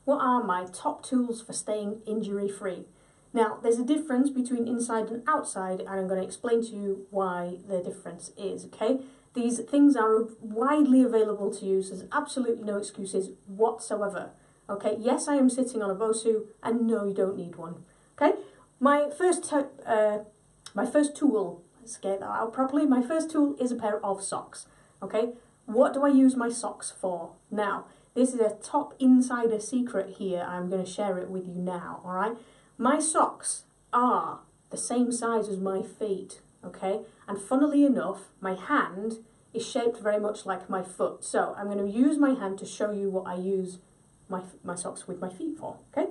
what are my top tools for staying injury free? Now, there's a difference between inside and outside, and I'm going to explain to you why the difference is, okay? These things are widely available to you, so there's absolutely no excuses whatsoever, okay? Yes, I am sitting on a Bosu, and no, you don't need one, okay? My first tool, let's get that out properly, my first tool is a pair of socks, okay? What do I use my socks for? Now, this is a top insider secret here. I'm going to share it with you now, all right? My socks are the same size as my feet, okay? And funnily enough, my hand is shaped very much like my foot. So I'm going to use my hand to show you what I use my socks with my feet for, okay?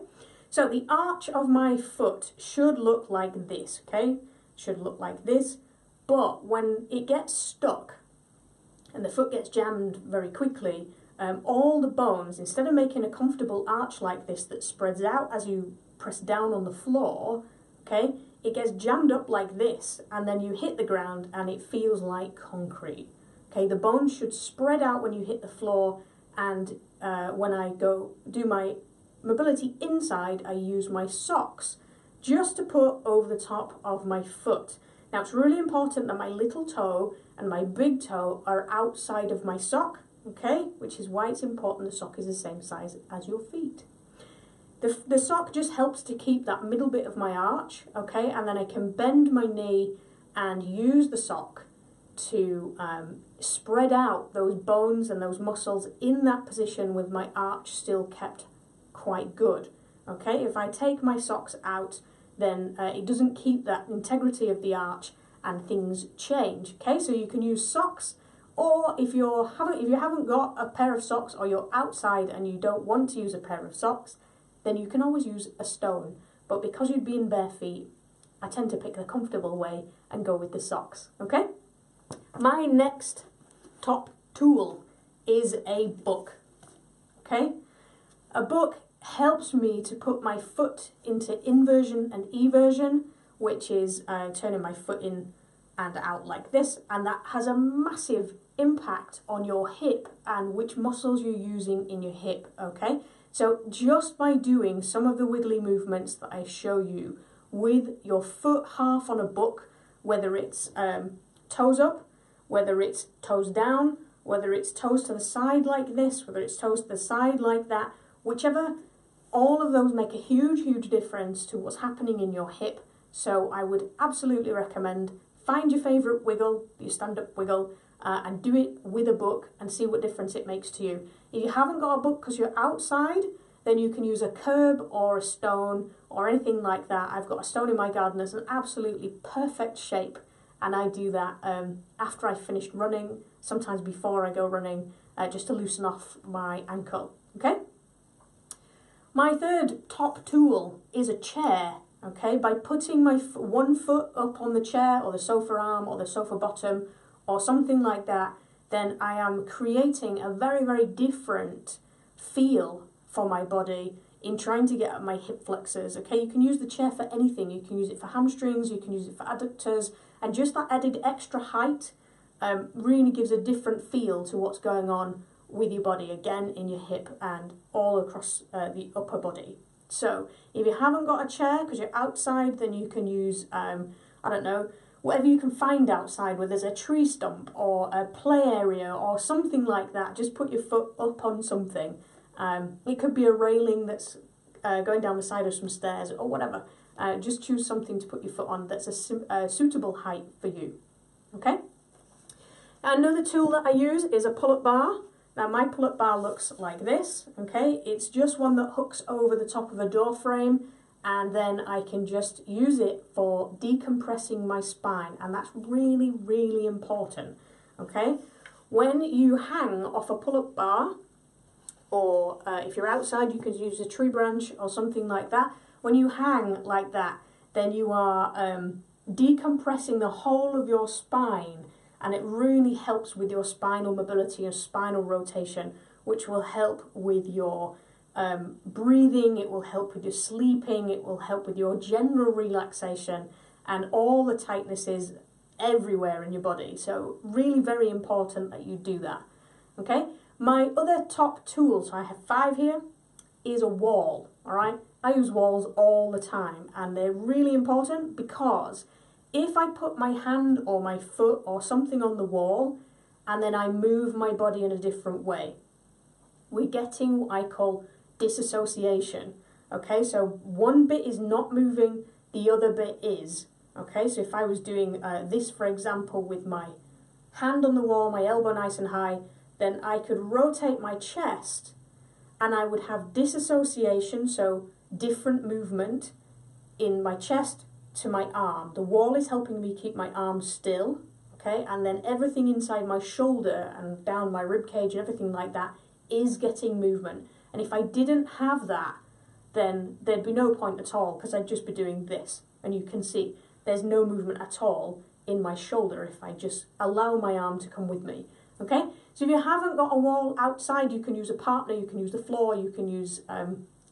So the arch of my foot should look like this, okay? Should look like this. But when it gets stuck and the foot gets jammed very quickly, all the bones, instead of making a comfortable arch like this that spreads out as you press down on the floor, okay, it gets jammed up like this, and then you hit the ground and it feels like concrete. Okay, the bones should spread out when you hit the floor, and when I go do my mobility inside, I use my socks just to put over the top of my foot. Now, it's really important that my little toe and my big toe are outside of my sock, okay, which is why it's important the sock is the same size as your feet. The sock just helps to keep that middle bit of my arch, okay, and then I can bend my knee and use the sock to spread out those bones and those muscles in that position with my arch still kept quite good, okay. If I take my socks out, then it doesn't keep that integrity of the arch and things change, okay. So you can use socks, or if you haven't got a pair of socks, or you're outside and you don't want to use a pair of socks, then you can always use a stone. But because you'd be in bare feet, I tend to pick the comfortable way and go with the socks, okay? My next top tool is a book, okay? A book helps me to put my foot into inversion and eversion, which is turning my foot in and out like this, and that has a massive impact on your hip and which muscles you're using in your hip, okay? So just by doing some of the wiggly movements that I show you with your foot half on a book, whether it's toes up, whether it's toes down, whether it's toes to the side like this, whether it's toes to the side like that, whichever, all of those make a huge, huge difference to what's happening in your hip. So I would absolutely recommend find your favourite wiggle, your stand-up wiggle, and do it with a book and see what difference it makes to you. If you haven't got a book because you're outside, then you can use a curb or a stone or anything like that. I've got a stone in my garden that's an absolutely perfect shape, and I do that after I've finished running, sometimes before I go running, just to loosen off my ankle, okay? My third top tool is a chair, okay? By putting my one foot up on the chair or the sofa arm or the sofa bottom or something like that, then I am creating a very, very different feel for my body in trying to get at my hip flexors, okay? You can use the chair for anything. You can use it for hamstrings, you can use it for adductors, and just that added extra height really gives a different feel to what's going on with your body, again, in your hip and all across the upper body. So if you haven't got a chair because you're outside, then you can use, I don't know, whatever you can find outside, where there's a tree stump or a play area or something like that. Just put your foot up on something. It could be a railing that's going down the side of some stairs or whatever. Just choose something to put your foot on that's a suitable height for you. Okay? Another tool that I use is a pull-up bar. Now my pull-up bar looks like this, okay? It's just one that hooks over the top of a door frame, and then I can just use it for decompressing my spine, and that's really, really important, okay? When you hang off a pull-up bar, or if you're outside, you can use a tree branch or something like that. When you hang like that, then you are decompressing the whole of your spine, and it really helps with your spinal mobility and spinal rotation, which will help with your breathing, it will help with your sleeping, it will help with your general relaxation and all the tightnesses everywhere in your body. So really very important that you do that, okay? My other top tools, so I have 5 here, is a wall, all right? I use walls all the time, and they're really important because if I put my hand or my foot or something on the wall and then I move my body in a different way, we're getting what I call disassociation. Okay, so one bit is not moving, the other bit is. Okay, so if I was doing this, for example, with my hand on the wall, my elbow nice and high, then I could rotate my chest and I would have disassociation, so different movement in my chest to my arm. The wall is helping me keep my arm still, okay, and then everything inside my shoulder and down my rib cage and everything like that is getting movement. And if I didn't have that, then there'd be no point at all because I'd just be doing this. And you can see there's no movement at all in my shoulder if I just allow my arm to come with me. Okay, so if you haven't got a wall outside, you can use a partner, you can use the floor, you can use, I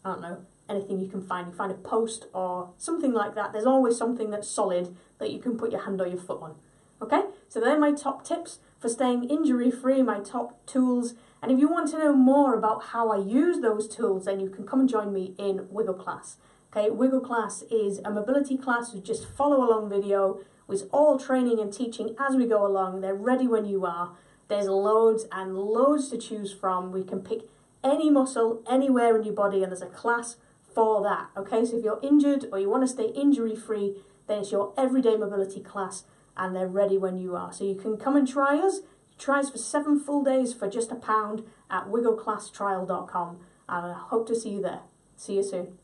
don't know, anything you can find. You find a post or something like that. There's always something that's solid that you can put your hand or your foot on. Okay, so they're my top tips for staying injury free, my top tools. And if you want to know more about how I use those tools, then you can come and join me in Wiggle Class. Okay, Wiggle Class is a mobility class with just follow along video with all training and teaching as we go along. They're ready when you are. There's loads and loads to choose from. We can pick any muscle anywhere in your body and there's a class for that. Okay, so if you're injured or you want to stay injury free, then it's your everyday mobility class and they're ready when you are. So you can come and try us. Try us for 7 full days for just £1 at wiggleclasstrial.com, and I hope to see you there. See you soon.